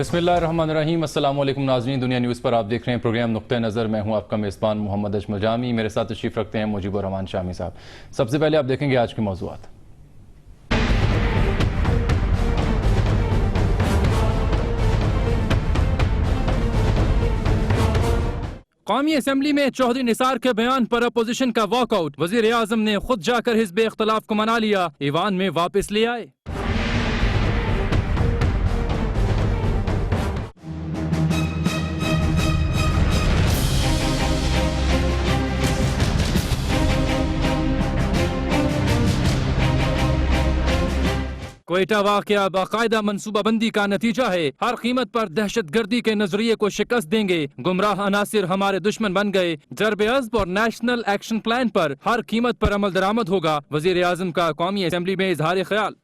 बिस्मिल्लाहिर्रहमानिर्रहीम। अस्सलाम वालेकुम नाज़रीन, दुनिया न्यूज़ पर आप देख रहे हैं प्रोग्राम नुक्ते नज़र। मैं हूं आपका मेज़बान मोहम्मद अजमल जामी। मेरे साथ तशरीफ़ रखते हैं मुजीबुर रहमान शामी साहब। सबसे पहले आप देखेंगे आज के मौज़ूआत। कौमी असम्बली में चौधरी निसार के बयान पर अपोजिशन का वॉकआउट। वज़ीर आज़म ने खुद जाकर हिज़्ब इख्तिलाफ को मना लिया, ईवान में वापस ले आए। क्वेटा वाक़या बाकायदा मनसूबाबंदी का नतीजा है। हर कीमत पर दहशत गर्दी के नजरिए को शिकस्त देंगे। गुमराह अनासिर हमारे दुश्मन बन गए। ज़र्ब अज़्ब और नेशनल एक्शन प्लान पर हर कीमत पर अमल दरामद होगा। वज़ीर आज़म का कौमी असम्बली में इजहार ख्याल।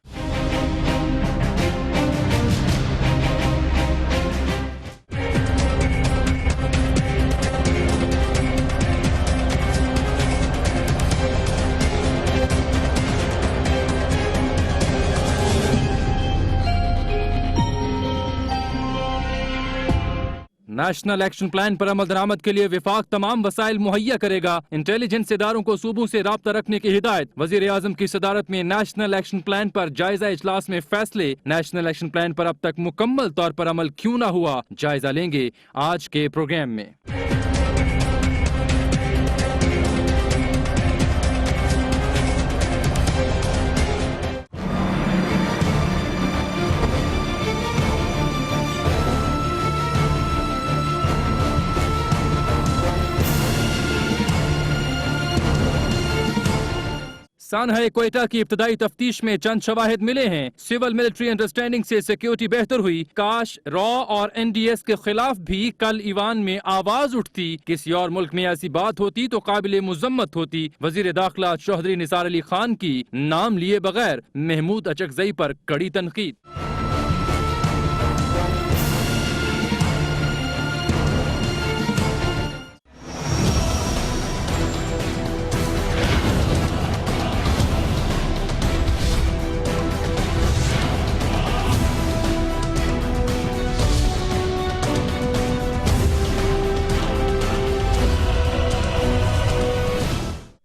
नेशनल एक्शन प्लान पर अमल दरामद के लिए विफाक तमाम वसाइल मुहैया करेगा। इंटेलिजेंस इदारों को सूबों से राब्ता रखने की हिदायत। वज़ीर आज़म की सदारत में नेशनल एक्शन प्लान पर जायजा इजलास में फैसले। नेशनल एक्शन प्लान पर अब तक मुकम्मल तौर पर अमल क्यों न हुआ, जायजा लेंगे आज के प्रोग्राम में। सानहा क्वेटा की इब्तदाई तफ्तीश में चंद शवाहिद मिले हैं। सिविल मिलिट्री अंडरस्टैंडिंग से सिक्योरिटी बेहतर हुई। काश रॉ और NDS के खिलाफ भी कल ईवान में आवाज उठती। किसी और मुल्क में ऐसी बात होती तो काबिल मुजम्मत होती। वजीर दाखिला चौधरी निसार अली खान की नाम लिए बगैर महमूद अचकजई पर कड़ी तनकीद।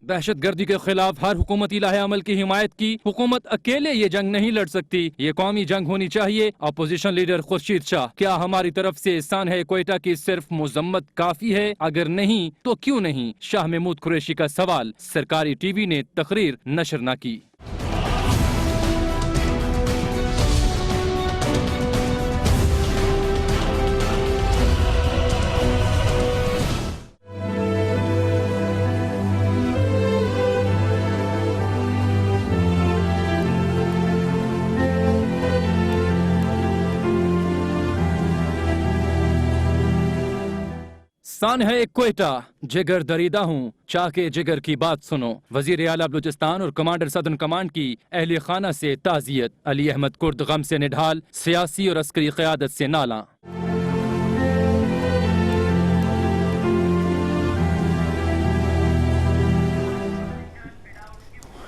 दहशत गर्दी के खिलाफ हर हुकूमती लाहे अमल की हिमायत की। हुकूमत अकेले ये जंग नहीं लड़ सकती, ये कौमी जंग होनी चाहिए। अपोजिशन लीडर खुर्शीद शाह, क्या हमारी तरफ से सानहा क्वेटा की सिर्फ मुजम्मत काफी है? अगर नहीं तो क्यों नहीं? शाह महमूद कुरैशी का सवाल। सरकारी TV ने तकरीर नशर न की। सानहा क्वेटा, जिगर दरीदा हूँ, चाह के जिगर की बात सुनो। वजीर आला बलूचिस्तान और कमांडर सदर्न कमांड की अहले खाना से ताजियत। अली अहमद कुर्द गम से निढाल, सियासी और अस्करी क़यादत से नाला।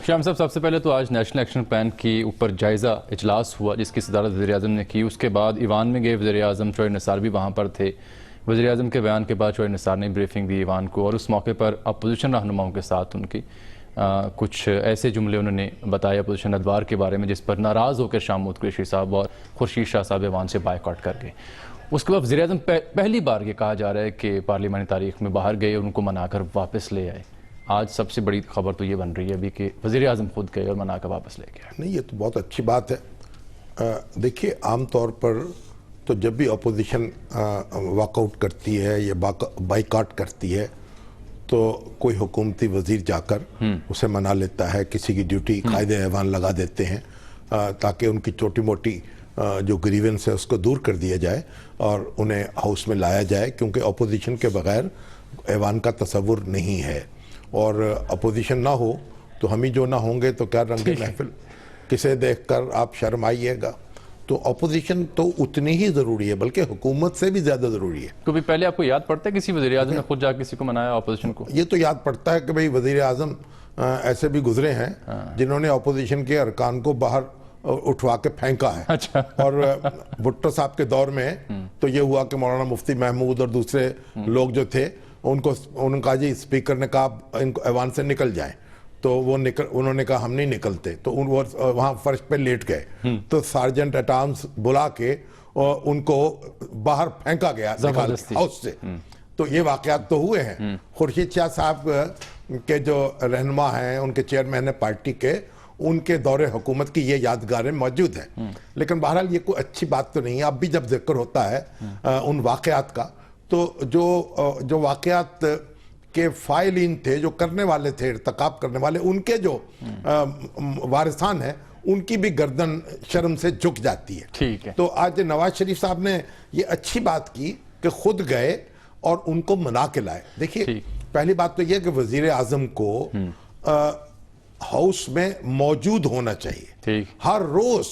शाम साहब, सबसे पहले तो आज नेशनल एक्शन प्लान के ऊपर जायज़ा इजलास हुआ जिसकी सदारत वज़ीर आज़म ने की। उसके बाद ईवान में गए वज़ीर आज़म, चौधरी निसार भी वहाँ पर थे। वज़ीर आज़म के बयान के बाद चौधरी निसार ने ब्रीफिंग दी ईवान को और उस मौके पर अपोजिशन रहनुमाओं के साथ उनकी कुछ ऐसे जुमले उन्होंने बताए अपोजिशन अदवार के बारे में जिस पर नाराज़ होकर शाह महमूद कुरैशी साहब और खुर्शीद शाह साहब ईवान से बायकॉट कर गए। उसके बाद वज़ीर आज़म पहली बार ये कहा जा रहा है कि पार्लियामानी तारीख में बाहर गए और उनको मनाकर वापस ले आए। आज सबसे बड़ी खबर तो ये बन रही है अभी कि वज़ीर आज़म खुद गए और मनाकर वापस ले गए। नहीं, ये तो बहुत अच्छी बात है। देखिए, आम तौर पर तो जब भी अपोजिशन वॉकआउट करती है या बाइकआउट करती है तो कोई हुकूमती वजीर जाकर उसे मना लेता है, किसी की ड्यूटी कायदे ऐवान लगा देते हैं ताकि उनकी छोटी मोटी जो ग्रीवेंस है उसको दूर कर दिया जाए और उन्हें हाउस में लाया जाए, क्योंकि अपोजिशन के बगैर ऐवान का तसव्वुर नहीं है। और अपोजिशन ना हो तो हम ही जो ना होंगे तो क्या रंगे महफिल, किसे देखकर आप शर्माइएगा। तो अपोजिशन तो उतनी ही जरूरी है, बल्कि हुकूमत से भी ज्यादा जरूरी है। कभी पहले आपको याद पड़ता है किसी वज़ीर आज़म ने खुद जाकर किसी को मनाया अपोजिशन को? ये तो याद पड़ता है कि भाई वज़ीर आज़म ऐसे भी गुजरे हैं जिन्होंने अपोजिशन के अरकान को बाहर उठवा के फेंका है। अच्छा। और भुट्टो साहब के दौर में तो ये हुआ कि मौलाना मुफ्ती महमूद और दूसरे लोग जो थे उन्होंने कहा जी, स्पीकर ने कहा इनको ऐवान से निकल जाएं, तो उन्होंने कहा हम नहीं निकलते, तो वो वहां फर्श पे लेट गए, तो सार्जेंट एट आर्म्स बुला के और उनको बाहर फेंका गया हाउस से। तो ये वाकयात तो हुए हैं। खुर्शीद शाह साहब के जो रहनुमा हैं, उनके चेयरमैन है पार्टी के, उनके दौरे हुकूमत की ये यादगारें मौजूद हैं। लेकिन बहरहाल ये कोई अच्छी बात तो नहीं है। अब भी जब जिक्र होता है उन वाकयात का, तो जो वाकयात के फाइलिन थे, जो करने वाले थे, इर्तकाब करने वाले, उनके जो वारिसान हैं, उनकी भी गर्दन शर्म से झुक जाती है। ठीक है। तो आज नवाज शरीफ साहब ने ये अच्छी बात की कि खुद गए और उनको मना के लाए। देखिए, पहली बात तो यह कि वजीर आजम को हाउस में मौजूद होना चाहिए। ठीक। हर रोज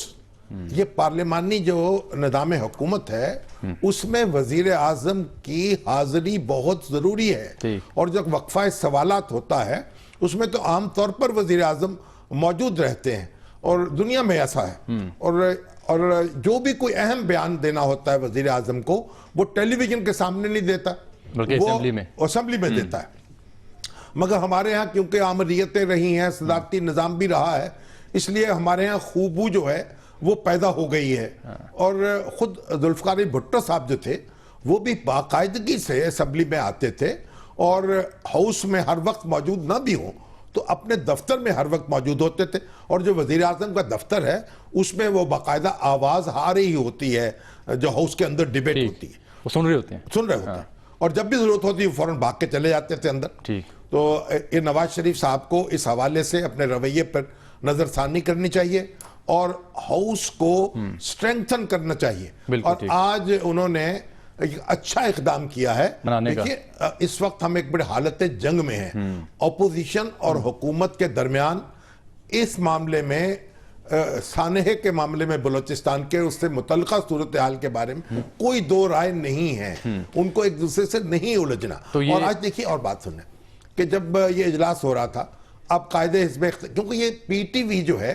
ये पार्लिमानी जो निज़ाम हुकूमत है उसमें वजीर आजम की हाजिरी बहुत जरूरी है। और जब वक्फा सवालात होता है उसमें तो आम तौर पर वजीर आजम मौजूद रहते हैं, और दुनिया में ऐसा है। और जो भी कोई अहम बयान देना होता है वजीर आजम को, वो टेलीविजन के सामने नहीं देता, बल्कि असेंबली में देता है। मगर हमारे यहाँ क्योंकि आमरीयतें रही हैं, सदारती निज़ाम भी रहा है, इसलिए हमारे यहाँ खूबू जो है वो पैदा हो गई है। और खुद जुल्फ़िकार भुट्टो साहब जो थे वो भी बाकायदगी से असेंबली में आते थे, और हाउस में हर वक्त मौजूद ना भी हो तो अपने दफ्तर में हर वक्त मौजूद होते थे। और जो वज़ीर आज़म का दफ्तर है उसमें वो बाकायदा आवाज़ आ रही होती है, जो हाउस के अंदर डिबेट होती है, वो सुन रहे होते हैं। और जब भी जरूरत होती है फौरन भाग के चले जाते थे अंदर। ठीक। तो ये नवाज शरीफ साहब को इस हवाले से अपने रवैये पर नजरसानी करनी चाहिए और हाउस को स्ट्रेंथन करना चाहिए। और आज उन्होंने एक अच्छा इकदाम किया है। देखिए, इस वक्त हम एक बड़े हालत जंग में हैं, अपोजिशन और हुकूमत के दरमियान। इस मामले में सानेह के मामले में बलूचिस्तान के उससे मुतल्लिका सूरत हाल के बारे में कोई दो राय नहीं है। उनको एक दूसरे से नहीं उलझना। और आज देखिए, और बात सुने कि जब ये इजलास हो रहा था, अब कायदे इसमें, क्योंकि ये पीटीवी जो है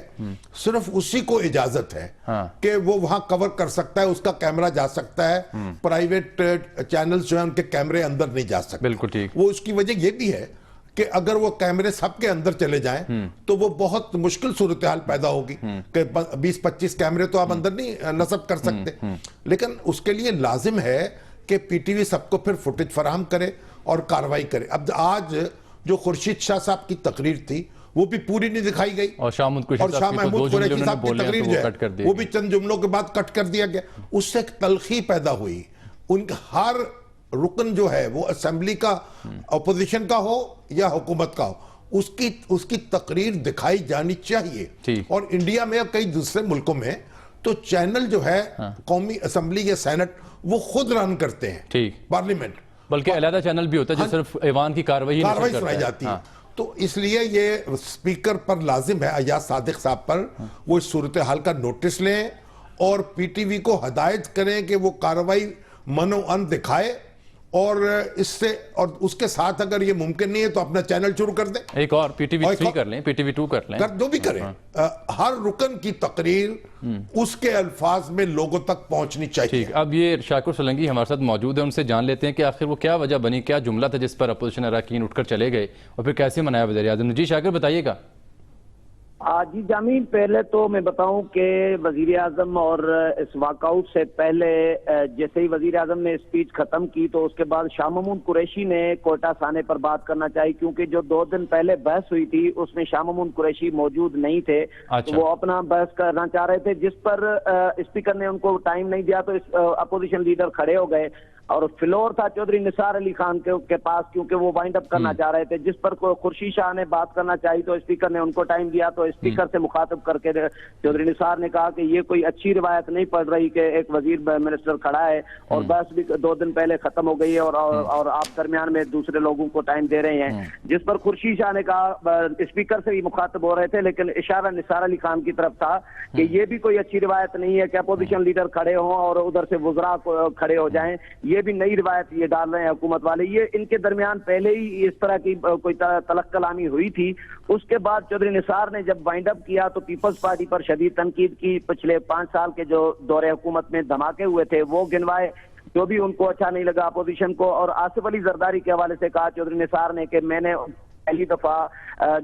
सिर्फ उसी को इजाजत है कि वो वहां कवर कर सकता है, उसका कैमरा जा सकता है, प्राइवेट चैनल्स जो है उनके कैमरे अंदर नहीं जा सकते। बिल्कुल ठीक। वो उसकी वजह ये भी है कि अगर वो कैमरे सबके अंदर चले जाएं तो वो बहुत मुश्किल सूरत हाल पैदा होगी कि 20-25 कैमरे तो आप अंदर नहीं नस्ब कर सकते। लेकिन उसके लिए लाजिम है कि पीटीवी सबको फिर फुटेज फराहम करे और कार्रवाई करे। अब आज जो खुर्शीद शाह साहब की तकरीर थी वो भी पूरी नहीं दिखाई गई, और शाह महमूद कुरैशी साहब की तकरीर जो है वो भी चंद जुमलों के बाद कट कर दिया गया। उससे एक तलखी पैदा हुई। उनका हर रुकन जो है वो असेंबली का, अपोजिशन का हो या हुकूमत का हो, उसकी तकरीर दिखाई जानी चाहिए। और इंडिया में कई दूसरे मुल्कों में तो चैनल जो है कौमी असेंबली या सेनेट वो खुद रन करते हैं, पार्लियामेंट, बल्कि अलग चैनल भी होता है जो सिर्फ ऐवान की कार्रवाई सुनाई जाती है। तो इसलिए ये स्पीकर पर लाजिम है, अयाज सादिक साहब पर, वो इस सूरत हाल का नोटिस लें और पीटीवी को हदायत करें कि वो कार्रवाई मनोअन दिखाए। और इससे, और उसके साथ अगर ये मुमकिन नहीं है तो अपना चैनल शुरू कर दें, एक और पीटीवी 3 कर लें, पीटीवी 2 कर लें, जो भी करें। हर रुकन की तकरीर उसके अल्फाज में लोगों तक पहुंचनी चाहिए। अब ये शाकिर सोलंकी हमारे साथ मौजूद है, उनसे जान लेते हैं कि आखिर वो क्या वजह बनी, क्या जुमला था जिस पर अपोजिशन अरकान उठकर चले गए और फिर कैसे मनाया वज़ीर आज़म ने। जी शाकिर, बताइएगा। जी जामीन, पहले तो मैं बताऊं कि वजीर आजम और इस वॉकआउट से पहले जैसे ही वजीर आजम ने स्पीच खत्म की तो उसके बाद शाह महमूद कुरैशी ने कोयटा साने पर बात करना चाहिए, क्योंकि जो 2 दिन पहले बहस हुई थी उसमें शाह महमूद कुरैशी मौजूद नहीं थे। तो वो अपना बहस करना चाह रहे थे, जिस पर स्पीकर ने उनको टाइम नहीं दिया, तो अपोजिशन लीडर खड़े हो गए और फ्लोर था चौधरी निसार अली खान के पास, क्योंकि वो वाइंड अप करना चाह रहे थे, जिस पर खुर्शीद शाह ने बात करना चाहिए तो स्पीकर ने उनको टाइम दिया। तो स्पीकर से मुखातब करके चौधरी निसार ने कहा कि ये कोई अच्छी रिवायत नहीं पड़ रही कि एक वजीर मिनिस्टर खड़ा है और बस भी 2 दिन पहले खत्म हो गई है और आप दरमियान में दूसरे लोगों को टाइम दे रहे हैं। जिस पर खुर्शीद शाह ने कहा, स्पीकर से ही मुखातब हो रहे थे लेकिन इशारा निसार अली खान की तरफ था कि ये भी कोई अच्छी रिवायत नहीं है कि अपोजिशन लीडर खड़े हों और उधर से वज़रा खड़े हो जाएं। ये ये भी नई रिवायत ये डाल रहे हैं हुकूमत वाले। ये इनके दरमियान पहले ही इस तरह की कोई तलक कलामी हुई थी। उसके बाद चौधरी निसार ने जब वाइंड अप किया तो पीपल्स पार्टी पर शदीद तनकीद की। पिछले 5 साल के जो दौरे हुकूमत में धमाके हुए थे वो गिनवाए, जो भी उनको अच्छा नहीं लगा अपोजिशन को। और आसिफ अली जरदारी के हवाले से कहा चौधरी निसार ने कि मैंने पहली दफा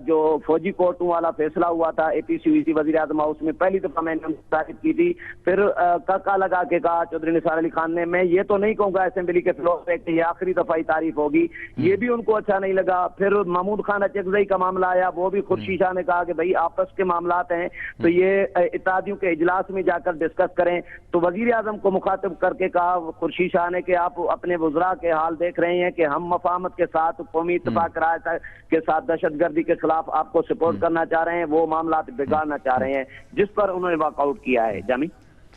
जो फौजी कोर्टों वाला फैसला हुआ था APC हुई थी वजीर आजम हाउस में, पहली दफा मैंने उनको तारीफ की थी। फिर काका लगा के कहा चौधरी निसार अली खान ने, मैं ये तो नहीं कहूंगा असेंबली के फ्लोर पे कि ये आखिरी दफा ही तारीफ होगी, ये भी उनको अच्छा नहीं लगा। फिर महमूद खान अचकजई का मामला आया, वो भी खुर्शीद शाह ने कहा कि भाई आपस के मामलात हैं तो ये इत्तेहादियों के इजलास में जाकर डिस्कस करें। तो वजीर आजम को मुखातिब करके कहा खुर्शीद शाह ने कि आप अपने वज़रा के हाल देख रहे हैं कि हम मफाहमत के साथ कौमी इत्तेफाक राय के साथ दहशतगर्दी के खिलाफ आपको सपोर्ट करना चाह रहे हैं, वो मामला बिगाड़ना चाह रहे हैं, जिस पर उन्होंने वॉकआउट किया है। जामी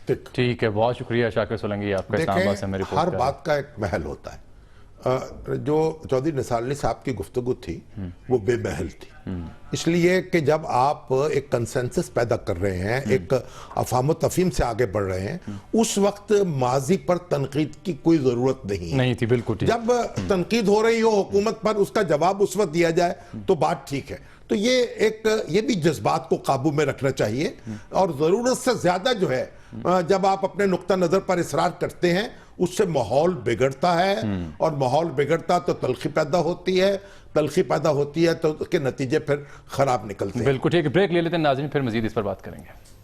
ठीक है, बहुत शुक्रिया शाकिर सोलंकी आपका इस्लामाबाद से मेरी रिपोर्ट। हर बात का एक महल होता है। जो चौधरी निसार अली साहब की गुफ्तगू थी वो बेमहल थी, इसलिए कि जब आप एक कंसेंसस पैदा कर रहे हैं, एक अफाम तफहीम से आगे बढ़ रहे हैं, उस वक्त माजी पर तनकीद की कोई जरूरत नहीं थी। बिल्कुल जब तनकीद हो रही हो हुकूमत पर, उसका जवाब उस वक्त दिया जाए तो बात ठीक है। तो ये भी जज्बात को काबू में रखना चाहिए। और जरूरत से ज्यादा जो है जब आप अपने नुक्ता नजर पर इसरार करते हैं उससे माहौल बिगड़ता है, और माहौल बिगड़ता तो तलखी पैदा होती है, तलखी पैदा होती है तो उसके नतीजे फिर खराब निकलते हैं। बिल्कुल ठीक है, ब्रेक ले लेते हैं नाज़रीन, फिर मजीद इस पर बात करेंगे।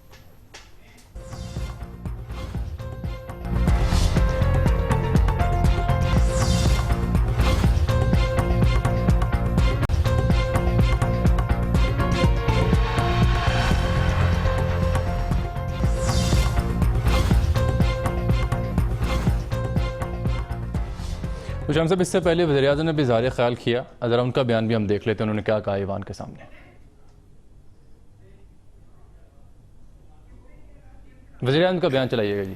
खुशाम साहब, इससे पहले वज़ीर आज़म ने भी इज़हार ख्याल किया, ज़रा उनका बयान भी हम देख लेते हैं, उन्होंने क्या कहा ईवान के सामने। वज़ीर आज़म का बयान चलाइएगा जी।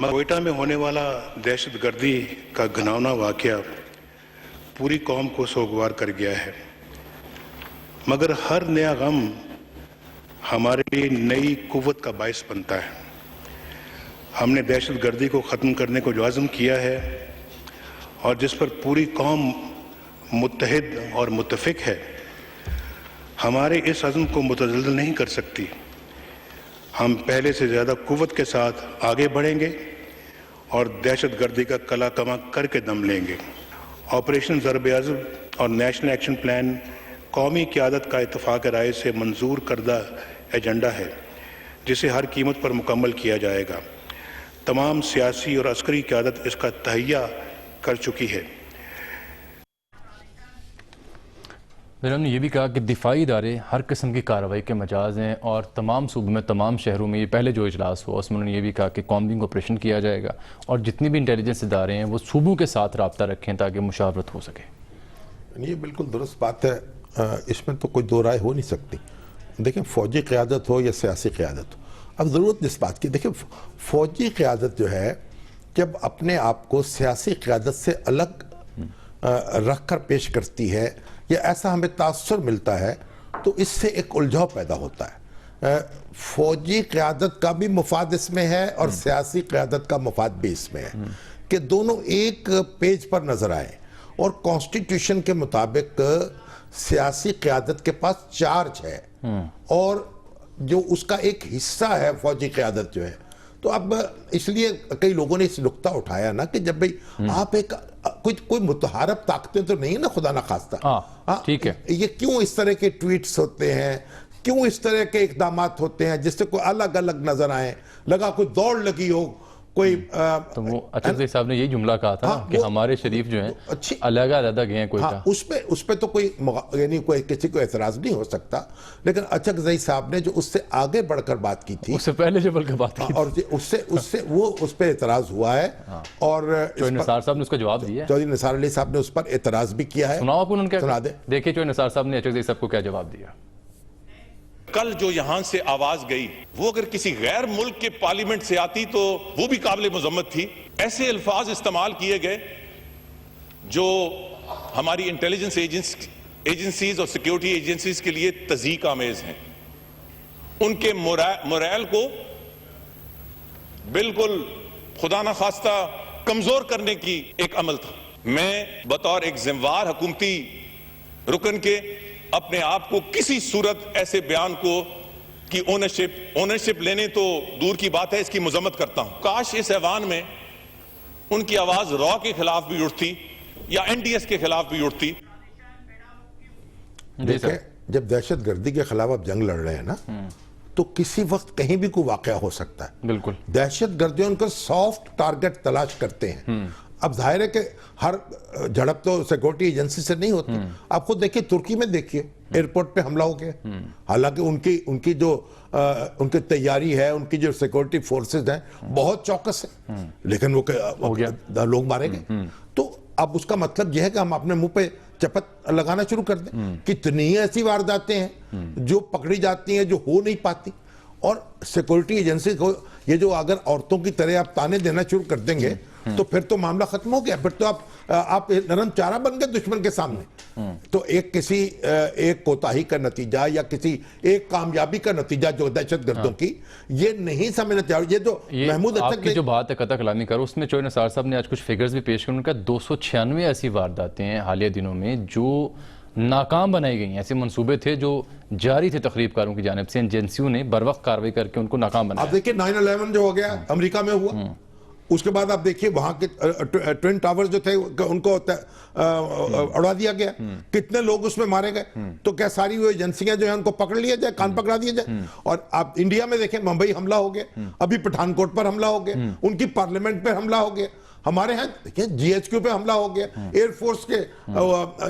कोयटा में होने वाला दहशतगर्दी का घिनौना वाक़या पूरी कौम को सोगवार कर गया है, मगर हर नया गम हमारे लिए नई कुव्वत का बायस बनता है। हमने दहशतगर्दी को ख़त्म करने को जो अज़्म किया है और जिस पर पूरी कौम मुत्तहिद और मुत्तफ़िक है, हमारे इस अज़्म को मुतज़ल्ज़ल नहीं कर सकती। हम पहले से ज़्यादा कुव्वत के साथ आगे बढ़ेंगे और दहशतगर्दी का कला कमा करके दम लेंगे। ऑपरेशन ज़रब-ए-अज़ब और नेशनल एक्शन प्लान कौमी क़यादत का इत्तफ़ाक़ राय से मंजूर करदा एजेंडा है, जिसे हर कीमत पर मुकम्मल किया जाएगा। तमाम सियासी और अस्करी क़यादत इसका तहैया कर चुकी है। हमने ये भी कहा कि दिफाई इदारे हर किस्म की कार्रवाई के मजाज हैं, और तमाम सूबों में तमाम शहरों में ये पहले जो इजलास हुआ उसमें उन्होंने ये भी कहा कि कॉम्बिंग ऑपरेशन किया जाएगा और जितनी भी इंटेलिजेंस इदारे हैं वो सूबों के साथ रब्ता रखें ताकि मुशावरत हो सके। ये बिल्कुल दुरुस्त बात है, इसमें तो कोई दो राय हो नहीं सकती। देखिए, फौजी क़यादत हो या सियासी क़यादत हो, अब ज़रूरत इस बात की, देखिए फौजी क़यादत जो है जब अपने आप को सियासी क़यादत से अलग रख कर पेश करती है या ऐसा हमें तासुर मिलता है तो इससे एक उलझाव पैदा होता है। फौजी क़यादत का भी मुफाद इसमें है और सियासी क़यादत का मुफाद भी इसमें है कि दोनों एक पेज पर नजर आए। और कॉन्स्टिट्यूशन के मुताबिक सियासी क़यादत के पास चार्ज है और जो उसका एक हिस्सा है फौजी क़यादत जो है। तो अब इसलिए कई लोगों ने इस नुक्ता उठाया ना कि जब भाई आप एक कोई मुतहारब ताकतें तो नहीं है ना, खुदा ना खास्ता, ठीक है, ये क्यों इस तरह के ट्वीट्स होते हैं, क्यों इस तरह के इक़दामात होते हैं जिससे कोई अलग अलग नजर आए, लगा कोई दौड़ लगी हो कोई तो वो अचकज़ई साहब ने यही जुमला कहा था कि हमारे शरीफ जो हैं अलग अलग गए हैं कोयटा। उस पे तो कोई यानी कोई किसी को एतराज नहीं हो सकता, लेकिन अचकज़ई साहब ने जो उससे आगे बढ़कर बात की थी, उससे पहले जो बल्कि बात की और उससे वो उस पर एतराज हुआ है और चौधरी निसार साहब ने उसका जवाब दिया। चौधरी निसार अली साहब ने उस पर एतराज भी किया है। सुनाओ आप उन्होंने क्या सुना दे। देखिए चौधरी निसार साहब ने अचकज़ई साहब को क्या जवाब दिया। कल जो यहां से आवाज गई वो अगर किसी गैर मुल्क के पार्लियामेंट से आती तो वो भी काबिल मुजम्मत थी। ऐसे अल्फाज इस्तेमाल किए गए जो हमारी इंटेलिजेंस एजेंसीज और सिक्योरिटी एजेंसीज के लिए तज़ीक आमेज हैं। उनके मोरल को बिल्कुल खुदा न खास्ता कमजोर करने की एक अमल था। मैं बतौर एक जिम्मेदार हुकूमती रुकन के अपने आप को किसी सूरत ऐसे बयान को कि ओनरशिप लेने तो दूर की बात है, इसकी मजम्मत करता हूं। काश इस ऐवान में उनकी आवाज रॉ के खिलाफ भी उठती या एनडीएस के खिलाफ भी उठती। जी सर। देखिए, जब दहशतगर्दी के खिलाफ आप जंग लड़ रहे हैं ना, तो किसी वक्त कहीं भी कोई वाकया हो सकता है। बिल्कुल। दहशतगर्दियों उनका सॉफ्ट टारगेट तलाश करते हैं। अब जाहिर है कि हर झड़प तो सिक्योरिटी एजेंसी से नहीं होती। आप खुद देखिए, तुर्की में देखिए, एयरपोर्ट पे हमला हो गया। हालांकि उनकी जो उनकी तैयारी है, उनकी जो सिक्योरिटी फोर्सेस हैं, बहुत चौकस है, लेकिन वो लोग मारे गए। तो अब उसका मतलब यह है कि हम अपने मुंह पे चपत लगाना शुरू कर दें। कितनी ऐसी वारदातें हैं जो पकड़ी जाती हैं, जो हो नहीं पाती। और सिक्योरिटी एजेंसी को ये जो अगर औरतों की तरह आप ताने देना शुरू कर देंगे, तो फिर तो मामला खत्म हो गया। फिर तो आप नरम चारा बन गए दुश्मन के सामने। तो एक कोताही का नतीजा या किसी एक कामयाबी का नतीजा जो दहशतगर्दों की, ये नहीं समझना चाहिए। ये जो महमूद आपकी जो बात है कथा कलामी करो, उसमें चोर निसार साहब ने आज कुछ फिगर्स भी पेश किए। उनका 296 ऐसी वारदातें हैं हालिया दिनों में जो नाकाम बनाई गई। ऐसे मंसूबे थे जो जारी थे तकरीबकारों की जानिब से, एजेंसियों ने बर वक्त कार्रवाई करके उनको नाकाम बनाया। आप देखिए 9/11 जो हो गया अमेरिका में हुआ, उसके बाद आप देखिए वहां के ट्विन टावर जो थे उनको उड़ा दिया गया। कितने लोग उसमें मारे गए। तो क्या सारी वो एजेंसियां जो है उनको पकड़ लिया जाए, कान पकड़ा दिया जाए। और आप इंडिया में देखें, मुंबई हमला हो गया, अभी पठानकोट पर हमला हो गया, उनकी पार्लियामेंट पर हमला हो गया। हमारे यहाँ देखिए जीएचक्यू पे हमला हो गया, एयरफोर्स के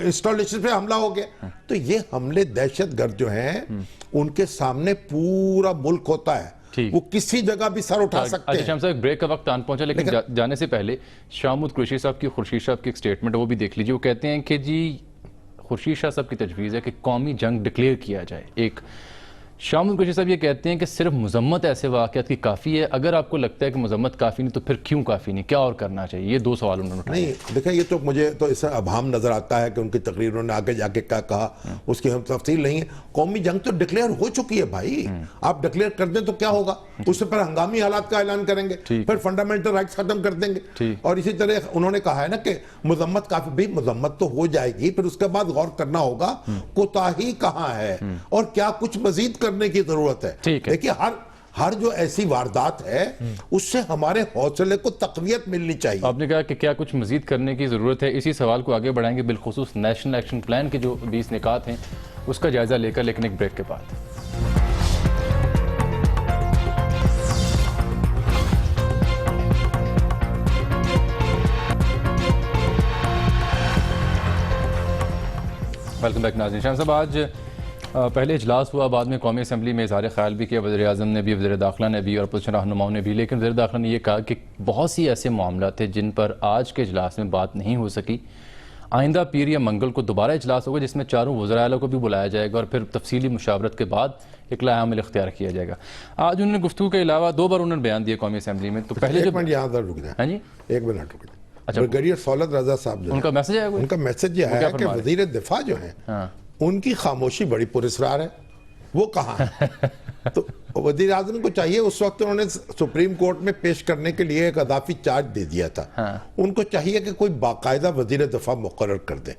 इंस्टॉलेशन पे हमला हो गया। तो ये हमले दहशतगर्द जो हैं, उनके सामने पूरा मुल्क होता है, वो किसी जगह भी सर उठा सकते हैं। अच्छा शाम साहब, ब्रेक का वक्त आन पहुंचा, लेकिन जाने से पहले शाहमूद कुरैशी साहब की, खुर्शीद साहब की एक स्टेटमेंट वो भी देख लीजिए। वो कहते हैं कि जी खुर्शीद शाह साहब की तजवीज़ है कि कौमी जंग डिक्लेयर किया जाए। एक शाहमूद कुरैशी साहब ये कहते हैं कि सिर्फ मजम्मत ऐसे वाक़यात की काफ़ी है। अगर आपको लगता है कि मजम्मत काफ़ी नहीं, तो फिर क्यों काफ़ी नहीं, क्या और करना चाहिए? ये दो सवाल उन्होंने उठाए। नहीं देखिए, ये तो मुझे तो इससे अभाम नजर आता है कि उनकी तकरीर उन्होंने आगे जाके क्या कहा, उसकी हम तफसील नहीं है। कौमी जंग तो डिक्लेयर हो चुकी है भाई। आप डिक्लेयर कर दें तो क्या होगा, उससे पर हंगामी हालात का ऐलान करेंगे, फिर फंडामेंटल राइट्स खत्म कर देंगे। और इसी तरह उन्होंने कहा है ना कि मजम्मत काफी, भाई मजम्मत तो हो जाएगी, फिर उसके बाद गौर करना होगा कोताही कहाँ है और क्या कुछ मजीद करने की जरूरत है। देखिए, हर जो ऐसी वारदात है उससे हमारे हौसले को तकवीयत मिलनी चाहिए। आपने कहा कि क्या कुछ मजीद करने की जरूरत है। इसी सवाल को आगे बढ़ाएंगे, बिलखुसूस नेशनल एक्शन प्लान के जो 20 निकात हैं उसका जायजा लेकर, लेकिन एक ब्रेक के बाद। वेलकम बैक नाज़रीन। शाम साहब, आज पहले इजलास हुआ, बाद में कौमी असम्बली में इज़हार ख्याल भी किया वज़ीर आज़म ने भी, वज़ीर दाखिला ने भी और अपोजिशन रहनुमाओं ने भी। लेकिन वज़ीर दाखिला ने यह कहा कि बहुत सी ऐसे मामला थे जिन पर आज के इजलास में बात नहीं हो सकी। आइंदा पीर या मंगल को दोबारा इजलास होगा जिसमें चारों वज़राए आला को भी बुलाया जाएगा और फिर तफसीली मुशावरत के बाद एक लाएअमल इख्तियार किया जाएगा। आज उन्होंने गुफ्तगू के अलावा 2 बार उन्होंने बयान दिया कौमी असम्बली में। तो पहले एक मिनट यहाँ पर रुक जाए। हाँ जी, 1 मिनट रुक जाए। अच्छा, ब्रिगेडियर सौलत रजा साहब, उनका मैसेज आया, उनका मैसेज ये है कि वजीर दिफा जो है उनकी खामोशी बड़ी पुरस्कार है। वो कहाँ है? तो वजीर आजम को चाहिए, उस वक्त उन्होंने सुप्रीम कोर्ट में पेश करने के लिए एक अदाफी चार्ज दे दिया था। उनको चाहिए कि कोई बाकायदा वजीर दफा मुकर्रर कर दे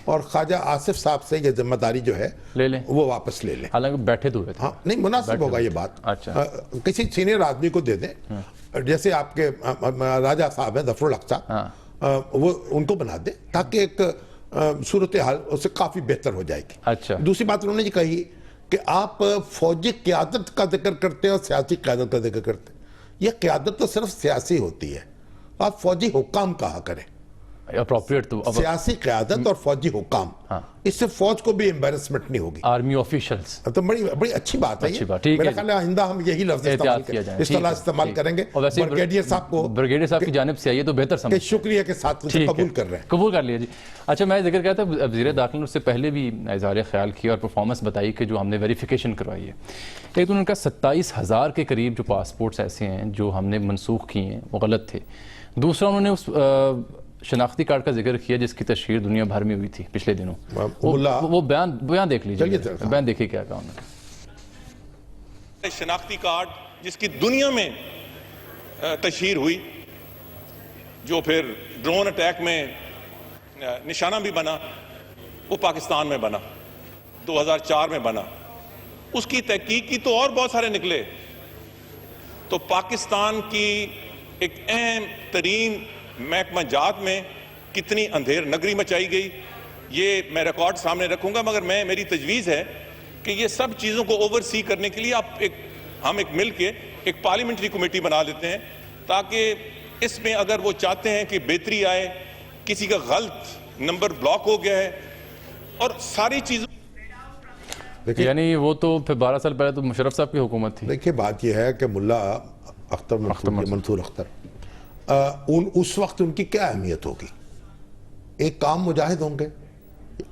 और ख्वाजा आसिफ साहब से ये जिम्मेदारी जो है ले लें, वो वापस ले लें। हालांकि बैठे तो हुए थे। हाँ, नहीं मुनासिब होगा ये बात। अच्छा, किसी सीनियर आदमी को दे दें, जैसे आपके राजा साहब हैं जफरुल हक साहब, वो उनको बना दे ताकि एक सूरत हाल उससे काफी बेहतर हो जाएगी। अच्छा, दूसरी बात उन्होंने ये कही कि आप फौजी क़यादत का जिक्र करते हैं और सियासी क़यादत का जिक्र करते हैं। यह क़यादत तो सिर्फ सियासी होती है, आप फौजी हुक्काम कहा करें। अप्रोप्रिएट तो सियासी क़यादत और फौजी हुक्काम, इससे फौज को भी एम्बेरसमेंट नहीं होगी। आर्मी ऑफिशियल्स, तो बड़ी अच्छी बात है। मेरा ख्याल है आइंदा हम यही लफ्ज़ इस्तेमाल करेंगे। ब्रिगेडियर साहब की जानिब से आइए तो बेहतर समझ, शुक्रिया के साथ कबूल कर रहे हैं। कबूल कर लिया जी। अच्छा, मैं जिक्र किया था वज़ीर दाखिला ने उससे पहले भी इज़हार ख्याल किया और परफॉर्मेंस बताई कि जो हमने वेरिफिकेशन करवाई है, एक तो उनका 27,000 के करीब जो पासपोर्ट्स ऐसे हैं जो हमने मनसूख किए हैं वो गलत थे। दूसरा, उन्होंने उस शनाख्ती कार्ड का जिक्र किया जिसकी तशहीर दुनिया भर में हुई थी पिछले दिनों। वो बयान देख लीजिए, बयान देखिए क्या कहा उन्होंने। शनाख्ती कार्ड जिसकी दुनिया में तशहीर हुई, जो फिर ड्रोन अटैक में निशाना भी बना, वो पाकिस्तान में बना, 2004 में बना। उसकी तहकीक की तो और बहुत सारे निकले। तो पाकिस्तान की एक अहम तरीन महकमा जात में कितनी अंधेर नगरी मचाई गई, ये मैं रिकॉर्ड सामने रखूंगा। मगर मेरी तजवीज़ है कि ये सब चीज़ों को ओवरसी करने के लिए हम एक मिल के एक पार्लियामेंट्री कमेटी बना लेते हैं, ताकि इसमें अगर वो चाहते हैं कि बेहतरी आए, किसी का गलत नंबर ब्लॉक हो गया है और सारी चीज़ों, यानी वो तो फिर 12 साल पहले तो मुशर्रफ साहब की हुकूमत थी। देखिए बात यह है कि मुल्ला मंसूर अख्तर उस वक्त उनकी क्या अहमियत होगी? एक आम मुजाहिद होंगे,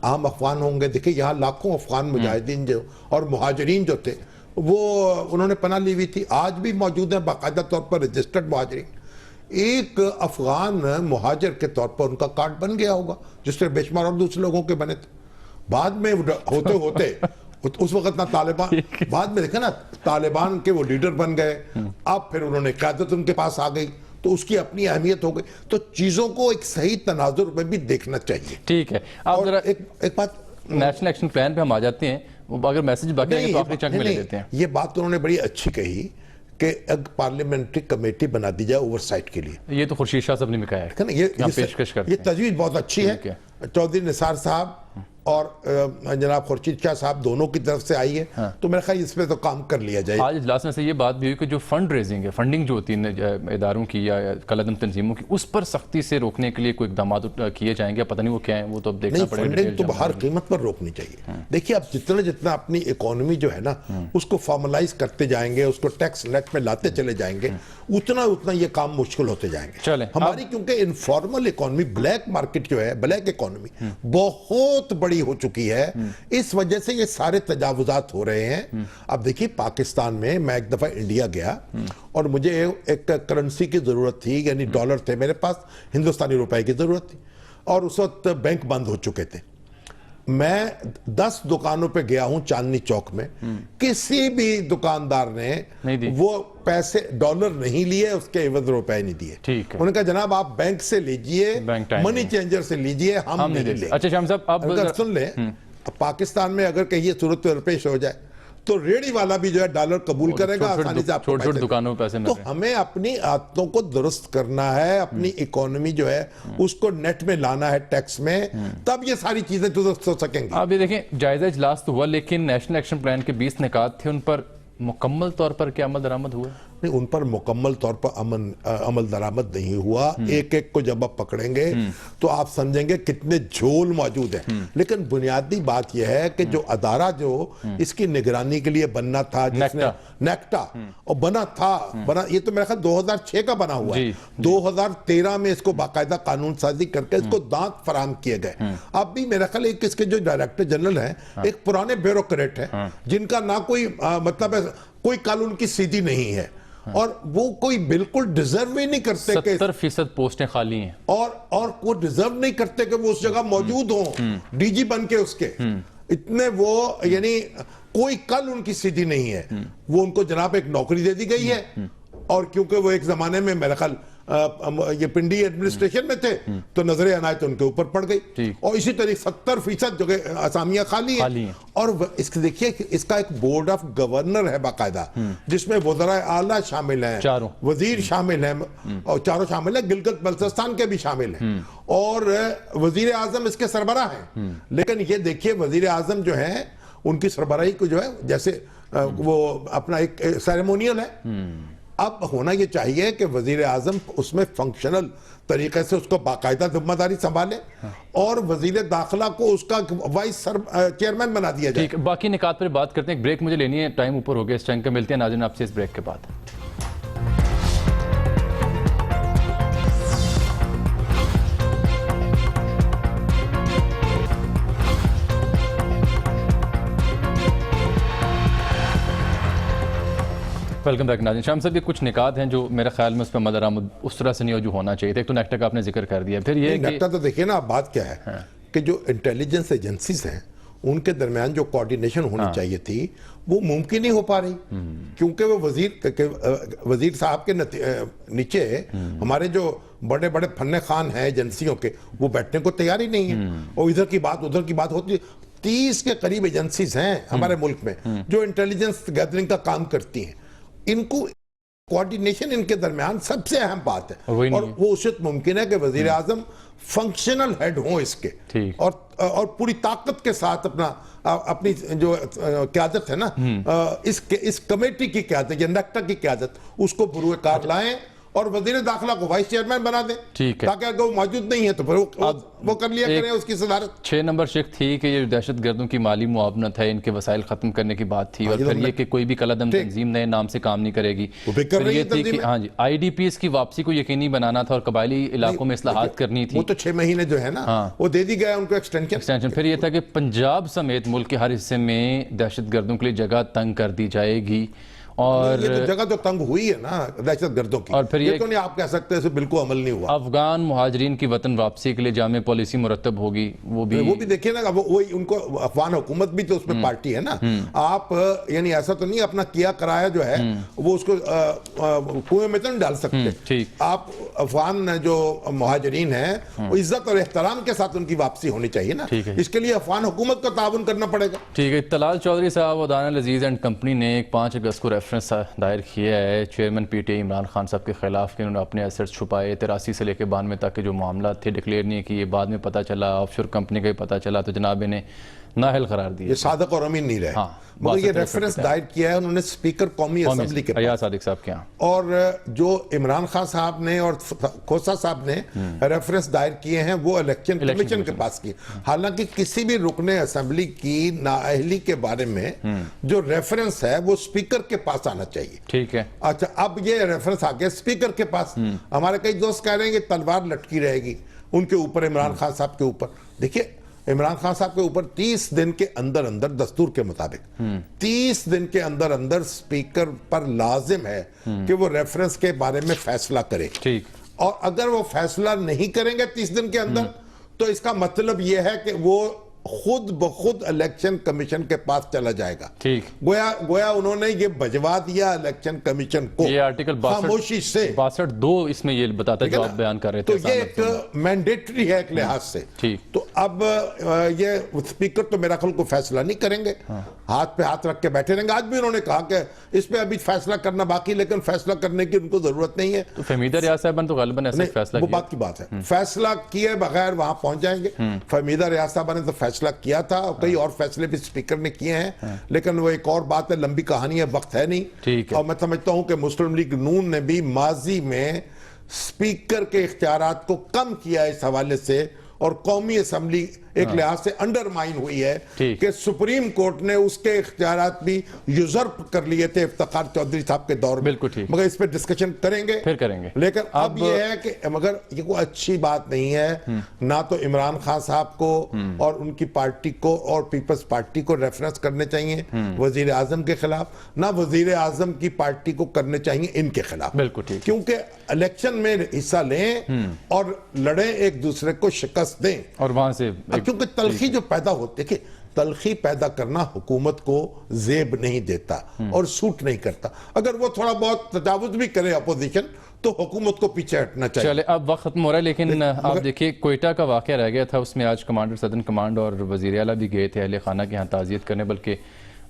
आम अफगान होंगे। देखिए यहाँ लाखों अफगान मुजाहिदीन जो और मुहाजिरीन जो थे वो उन्होंने पनाह ली हुई थी, आज भी मौजूद है बाकायदा तौर पर रजिस्टर्ड मुहाजिरीन। एक अफगान मुहाजिर के तौर पर उनका कार्ड बन गया होगा, जिससे बेशुमार और दूसरे लोगों के बने थे। बाद में होते होते उस वक्त ना तालिबान, बाद में देखा ना तालिबान के वो लीडर बन गए, अब फिर उन्होंने क़यादत उनके पास आ गई, तो उसकी अपनी अहमियत हो गई। तो चीजों को एक सही तनाजुर में भी देखना चाहिए। ठीक है, आप जरा एक बात नेशनल एक्शन प्लान पे हम आ जाते हैं, वो अगर मैसेज बाकी है तो आखिरी चंक में ले लेते हैं। ये बात उन्होंने बड़ी अच्छी कही कि एक पार्लियामेंट्री कमेटी बना दी जाए ओवरसाइट के लिए। ये तो खुर्शीद शाह साहब ने भी कहा है, ये पेशकश करते हैं। ये तजवीज बहुत अच्छी है। चौधरी निसार साहब और जनाब खुर्शीद शाह साहब दोनों की तरफ से आई है। हाँ। तो मेरे ख्याल इस पे तो काम कर लिया जाए। आज इजलास में से ये बात भी हुई कि जो फंड रेजिंग है, फंडिंग जो होती है इदारों की या कलअदम तंजीमों की, उस पर सख्ती से रोकने के लिए कोई इकदाम किए जाएंगे। पता नहीं वो क्या है, वो तो अब देखना पड़ेगा। फंडिंग तो हर कीमत पर रोकनी चाहिए। देखिए अब जितना अपनी इकोनॉमी जो है ना उसको फॉर्मलाइज करते जाएंगे, उसको टैक्स नेट में लाते चले जाएंगे, उतना ये काम मुश्किल होते जाएंगे। हमारी क्योंकि इनफॉर्मल इकोनॉमी, ब्लैक मार्केट जो है, ब्लैक इकोनॉमी बहुत बड़ी हो चुकी है। इस वजह से ये सारे तजावुजात हो रहे हैं। अब देखिए पाकिस्तान में मैं एक दफा इंडिया गया और मुझे एक करेंसी की जरूरत थी, यानी डॉलर थे मेरे पास, हिंदुस्तानी रुपए की जरूरत थी, और उस वक्त बैंक बंद हो चुके थे। मैं 10 दुकानों पे गया हूं चांदनी चौक में, किसी भी दुकानदार ने वो पैसे डॉलर नहीं लिए, उसके एवज रुपए नहीं दिए। उन्होंने कहा जनाब आप बैंक से लीजिए, मनी चेंजर से लीजिए, हम नहीं ले। अच्छा शाम साहब, अगर सुन ले, पाकिस्तान में अगर कहीं सूरत पेश हो जाए तो रेडी वाला भी जो है डॉलर कबूल करेगा, आसानी से आपको छोटी दुकानों में पैसे मिल रहे हैं। तो हमें अपनी आदतों को दुरुस्त करना है, अपनी इकोनॉमी जो है उसको नेट में लाना है, टैक्स में, तब ये सारी चीजें दुरुस्त हो सकेंगी। आप ये देखें, जायजा इजलास तो हुआ, लेकिन नेशनल एक्शन प्लान के 20 निकात थे, उन पर मुकम्मल तौर पर क्या अमल दरामद हुआ? नहीं, उन पर मुकम्मल तौर पर अमल दरामद नहीं हुआ। एक एक को जब आप पकड़ेंगे तो आप समझेंगे कितने झोल मौजूद है। लेकिन बुनियादी बात यह है कि जो अदारा जो इसकी निगरानी के लिए बनना था, जिसने नेक्टा और बना ये तो मेरा ख्याल 2006 का बना हुआ है। 2013 में इसको बाकायदा कानून साजी करके इसको दांत फराहम किए गए। अब भी मेरा ख्याल एक इसके जो डायरेक्टर जनरल हैं एक पुराने ब्यूरोक्रेट हैं, जिनका ना कोई मतलब कोई कानून की सीधी नहीं है, और वो कोई बिल्कुल डिजर्व ही नहीं करते। 70% पोस्टें खाली हैं, और वो डिजर्व नहीं करते कि वो उस जगह मौजूद हो, डीजी बन के उसके इतने वो, यानी कोई कल उनकी सीधी नहीं है। वो उनको जनाब एक नौकरी दे दी गई है, और क्योंकि वो एक जमाने में मेरा ख्याल ये पिंडी एडमिनिस्ट्रेशन में थे तो नजर अनायत उनके ऊपर पड़ गई, और इसी तरीके 70% जगह असामियां खाली हैं। और इसके देखिए इसका एक बोर्ड ऑफ गवर्नर है बाकायदा, जिसमें वज़राए आला शामिल हैं, वजीर शामिल हैं, और चारों शामिल हैं, गिलगित बल्तिस्तान के भी शामिल हैं, और वजीर आजम इसके सरबराह हैं। लेकिन ये देखिए वजीर आजम जो है उनकी सरबराही को जो है जैसे वो अपना एक सेरेमोनियल है। अब होना यह चाहिए कि वजीर आजम उसमें फंक्शनल तरीके से उसको बाकायदा जिम्मेदारी संभाले, और वजीर दाखिला को उसका वाइस चेयरमैन बना दिया जाए। ठीक, बाकी निकात पर बात करते हैं। एक ब्रेक मुझे लेनी है, टाइम ऊपर हो गया इस टाइम का। मिलते हैं नाज़रीन आपसे इस ब्रेक के बाद। वेलकम बैक नाज़रीन। शाम साहब, ये कुछ निकात हैं जो मेरे ख्याल में उस पर अमल दरामद उस तरह से नहीं हो जो होना चाहिए था। एक तो नेक्टा का आपने जिक्र कर दिया, फिर ये नेक्टा तो देखिए ना बात क्या है कि जो इंटेलिजेंस एजेंसीज हैं उनके दरमियान जो कोऑर्डिनेशन होनी चाहिए थी वो मुमकिन नहीं हो पा रही, क्योंकि वो वजीर साहब के नीचे हमारे जो बड़े बड़े फन्ने खान हैं एजेंसियों के, वो बैठने को तैयार ही नहीं है, और इधर की बात उधर की बात होती है। 30 के करीब एजेंसीज हैं हमारे मुल्क में जो इंटेलिजेंस गैदरिंग का काम करती हैं। इनको कोऑर्डिनेशन इनके दरमियान सबसे अहम बात है, और वो उचित मुमकिन है कि वजीर आजम फंक्शनल हेड हों इसके, और पूरी ताकत के साथ अपनी जो क़यादत है ना, इस कमेटी की क़यादत, ये नेक्टा की क़यादत, उसको बुरुए कार लाएं और वजीर दाखिला को वाइस चेयरमैन बना दें, ठीक है, ताकि अगर वो मौजूद नहीं है तो फिर वो कर लिया करें उसकी सदारत। 6 नंबर शिक थी कि ये दहशत गर्दों की माली मुआवनत है, इनके वसाइल खत्म करने की बात थी, और फिर ये कि कोई भी कलादम तंजीम नए नाम से काम नहीं करेगी, फिर ये थी कि हाँ जी IDPs की वापसी को यकीनी बनाना था और कबायली इलाकों में इस्लाहात करनी थी। वो तो 6 महीने जो है ना, वो दे दी गया उनको एक्सटेंशन। फिर ये था कि पंजाब समेत मुल्क के हर हिस्से में दहशत गर्दों के लिए जगह तंग कर दी जाएगी, और ये तो जगह तो तंग हुई है ना दहशत गर्दों की, और फिर ये तो नहीं आप कह सकते इसे बिल्कुल अमल नहीं हुआ। अफगान मुहाजिरीन की वतन वापसी के लिए जामे पॉलिसी मुरतब होगी, वो भी देखिए ना, वही उनको अफगान हुकूमत भी तो उसमें पार्टी है ना। आप यानी ऐसा तो नहीं अपना किया कराया जो है वो उसको कुएं में तो नहीं डाल सकते। आप अफगान जो मुहाजिरीन है वो इज्जत और एहतराम के साथ उनकी वापसी होनी चाहिए ना, इसके लिए अफगान हुकूमत को ताउन करना पड़ेगा। ठीक है। तलाल चौधरी साहब और दानियल अजीज एंड कंपनी ने 5 अगस्त को रेफरेंस दायर किया है चेयरमैन PTI इमरान खान साहब के खिलाफ कि उन्होंने अपने एसेट्स छुपाए 83 से लेकर 92 तक के जो मामला थे डिक्लेयर नहीं किए, बाद में पता चला ऑफशोर कंपनी का ही पता चला, तो जनाब इन्हें नाअहल करार दिया। ये सादिक और अमीन नहीं रहे। हाँ, मगर ये रेफरेंस दायर किया है उन्होंने स्पीकर कौमी असेंबली के पास, सादिक साहब के यहाँ, और जो इमरान खान साहब ने और खोसा साहब ने रेफरेंस दायर किए हैं वो इलेक्शन कमीशन के पास किए। हालांकि किसी भी रुकने असेंबली की नाअहली के बारे में जो रेफरेंस है वो स्पीकर के पास आना चाहिए। ठीक है। अच्छा, अब ये रेफरेंस आ गया स्पीकर के पास। हमारे कई दोस्त कह रहे हैं कि तलवार लटकी रहेगी उनके ऊपर, इमरान खान साहब के ऊपर। देखिए, इमरान खान साहब के ऊपर 30 दिन के अंदर अंदर, दस्तूर के मुताबिक 30 दिन के अंदर अंदर स्पीकर पर लाजिम है कि वो रेफरेंस के बारे में फैसला करे। ठीक। और अगर वो फैसला नहीं करेंगे 30 दिन के अंदर, तो इसका मतलब ये है कि वो खुद ब खुद इलेक्शन कमीशन के पास चला जाएगा। ठीक। गोया उन्होंने ये भजवा दिया इलेक्शन कमीशन को, ये आर्टिकल खामोशी से 62 इसमें ये बताता है, जो आप बयान कर रहे थे, तो ये एक मैंडेटरी है एक लिहाज से। ठीक। तो अब ये स्पीकर तो मेरा ख्याल को फैसला नहीं करेंगे, हाथ पे हाथ रख के बैठे रहेंगे। आज भी उन्होंने कहा कि इस पे अभी फैसला करना बाकी, लेकिन फैसला करने की उनको जरूरत नहीं है। तो फहमीदा रियाज साहब तो गालिबन ऐसा फैसला, वो बात की बात है, फैसला किए बगैर वहां पहुंच जाएंगे। फहमीदा रियाज साहब ने तो फैसला किया था, और कई और फैसले भी स्पीकर ने किए हैं, लेकिन वो एक और बात है, लंबी कहानी है, वक्त है नहीं। और मैं समझता हूं कि मुस्लिम लीग नून ने भी माजी में स्पीकर के इख्तियारात को कम किया इस हवाले से, और कौमी असेंबली एक लिहाज से अंडरमाइन हुई है कि सुप्रीम कोर्ट ने उसके इख्तियारात भी यूजर्प कर लिए थे इफ्तिखार चौधरी साहब के दौर में। बिल्कुल ठीक। मगर इस पे डिस्कशन करेंगे, फिर करेंगे। लेकिन अब ये है कि मगर ये कोई अच्छी बात नहीं है ना, तो इमरान खान साहब को और उनकी पार्टी को और पीपल्स पार्टी को रेफरेंस करने चाहिए वजीर आजम के खिलाफ, ना वजीर आजम की पार्टी को करने चाहिए इनके खिलाफ। बिल्कुल ठीक। क्योंकि इलेक्शन में हिस्सा लें और लड़े, एक दूसरे को शिकस्त दें, और वहां से क्योंकि तलखी जो पैदा होती है, तलखी पैदा करना हुकूमत को जेब नहीं देता और सूट नहीं करता। अगर वो थोड़ा बहुत तजावुज भी करे अपोजिशन, तो हुकूमत को पीछे हटना चाहिए। चले, अब वक्त खत्म हो रहा है, लेकिन आप देखिए क्वेटा का वाकया रह गया था, उसमें आज कमांडर सदन कमांड और वजीर आला भी गए थे अहले खाना के यहाँ ताज़ियत करने, बल्कि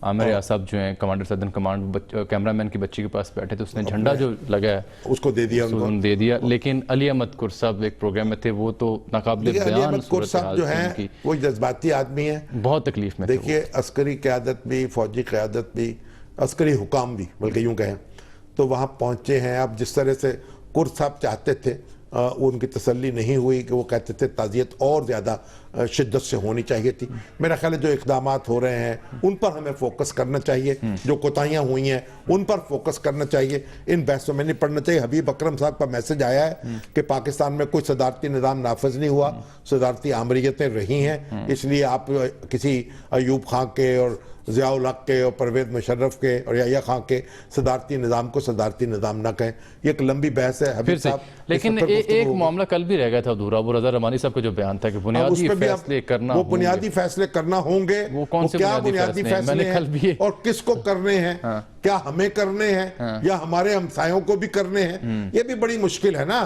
आमिर रियाज साहब जो हैं कमांडर सदन कमांड कैमरामैन की बच्ची के पास बैठे थे, उसने झंडा जो लगा है उसको दे दिया, उनको दे दिया। लेकिन अली अहमद कुर साहब एक प्रोग्राम में थे, वो तो नाकाबिले बयान, अली अहमद कुर साहब जो हैं वो जज्बाती आदमी है, बहुत तकलीफ में। देखिए, अस्करी क़यादत भी, फौजी क़यादत भी, अस्करी हुकाम भी, बल्कि यूं कहें तो वहाँ पहुँचे हैं। अब जिस तरह से कुर साहब चाहते थे, उनकी तसल्ली नहीं हुई कि वो कहते थे ताज़ियत और ज़्यादा शिद्दत से होनी चाहिए थी। मेरा ख्याल है जो इक़दामात हो रहे हैं उन पर हमें फोकस करना चाहिए, जो कोताहियाँ हुई हैं उन पर फोकस करना चाहिए, इन बहसों में नहीं पड़ना चाहिए। हबीब अकरम साहब का मैसेज आया है कि पाकिस्तान में कोई सदारती निज़ाम नाफज नहीं हुआ, सदारती आमरीयतें रही हैं, इसलिए आप किसी अयूब खां के और ज़ियाउल हक के और परवेज़ मुशर्रफ के और याह्या खां के सदारती निज़ाम को सदारती निज़ाम ना कहें। ये एक लंबी बहस है फिर हबीब से। साहब, लेकिन इस पर गुफ्तगू एक होगी। मामला कल भी रह गया था अधूरा, वो रज़ा रमानी साहब का जो बयान था कि अब उस बुनियादी पे भी आप- फैसले करना वो होंगे। बुनियादी फैसले करना होंगे, वो कौन से क्या बुनियादी बुनियादी फैसले हैं? फैसले मैंने कल भी हैं ये- और किसको करने हैं, क्या हमें करने हैं या हमारे हमसायों को भी करने हैं, ये भी बड़ी मुश्किल है ना।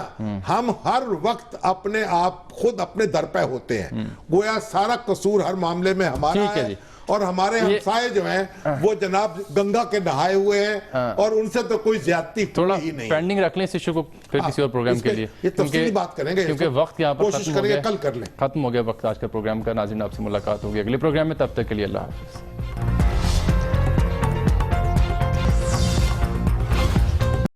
हम हर वक्त अपने आप खुद अपने दर पे होते हैं, गोया सारा कसूर हर मामले में हमारा ठीक है है जी। और हमारे हमसाए जो हैं वो जनाब गंगा के नहाए हुए हैं और उनसे तो कोई ज्यादती थोड़ा ही नहीं है। पेंडिंग रख लें इस इशू को फिर किसी और प्रोग्राम के लिए, ये तफसीली बात करेंगे, क्योंकि इसको वक्त यहाँ पर कोशिश खत्म हो करेंगे गया, कल कर लें। खत्म हो गया वक्त आज का प्रोग्राम का। नाज़रीन आपसे मुलाकात होगी अगले प्रोग्राम में, तब तक के लिए अल्लाह हाफ़िज़।